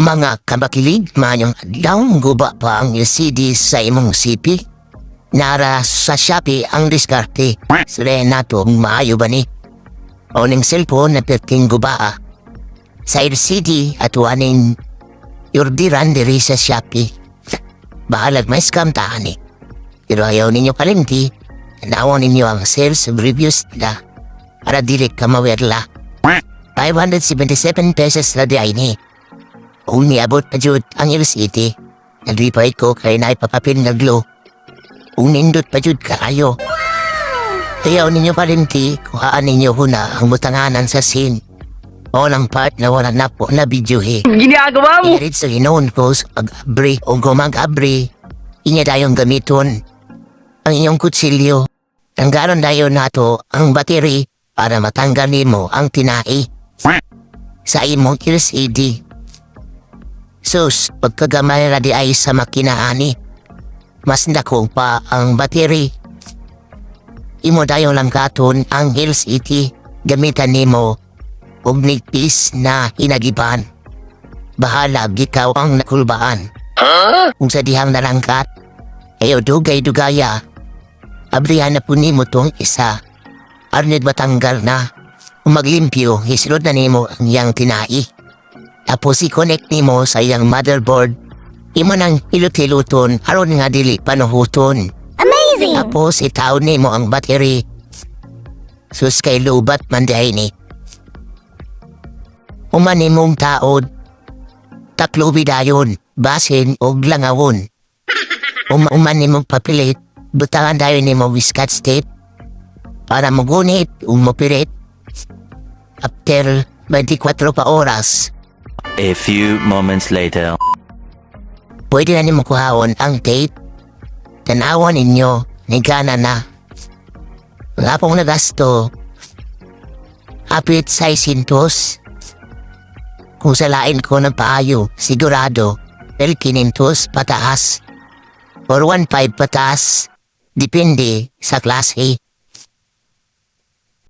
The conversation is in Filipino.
Mga kabakilig, mayong adlaw guba pa ang LCD sa imong CP. Nara sa Shopee ang diskarte. Sure nato maayo ba ni? O ning cellphone na perking guba sa LCD at waning yurdiran diri sa Shopee. Bahalag may scam tahan eh. Pero ayaw ninyo kalimti, naawon ninyo ang sales reviews na para dili ka mawerla. 577 pesos na di ay ni. Kung niabot na jud ang LCD, nalipay ko kay naipapapil na glow. Kung nindot pa jud kaayo. Ayaw ninyo kalimti, kuhaan ninyo huna ang mutanganan sa scene. O ng part na wala na po na video he. Ginagawa mo! Irit sa ginoon ko sa pag-abri o gumag-abri. Inya dayong gamiton ang inyong kutsilyo. Tanggaron dayon nato ang battery para matanggal mo ang tinai sa imong LCD. Sus, pagkagamay na di ay sa makinaani, mas dako pa ang battery. Imo dayon lang katon ang LCD, gamitan nimo og nigpis na hinagiban. Bahala gikaw ang nakulbaan. Kung sa dihang narangkat, ayo dugay-dugaya. Abrihan na po nimo tong isa. Arnid matanggal na. Kung maglimpyo, hisilod na nimo ang iyang tinai. Tapos i-connect nimo sa iyang motherboard. Imo nang hilot-hiluton aron nga dili panuhuton. Amazing! Tapos itaw nimo ang battery. Sus kay lubat man ni. Umani mong taod. Taklubi dayon, basin o langawon. Umani mong papilit, butangan dayon nimo wiskat tape. Para magunit o mapilit. After 24 pa oras, A few moments later. pwede na nimo kuhaon ang tape. Tanawan ninyo, nigana na. Wala pong nagasto. Hapit 600. Kung salain ko ng paayo, sigurado, 500 pataas. Or 1.5 pataas. Depende sa klase.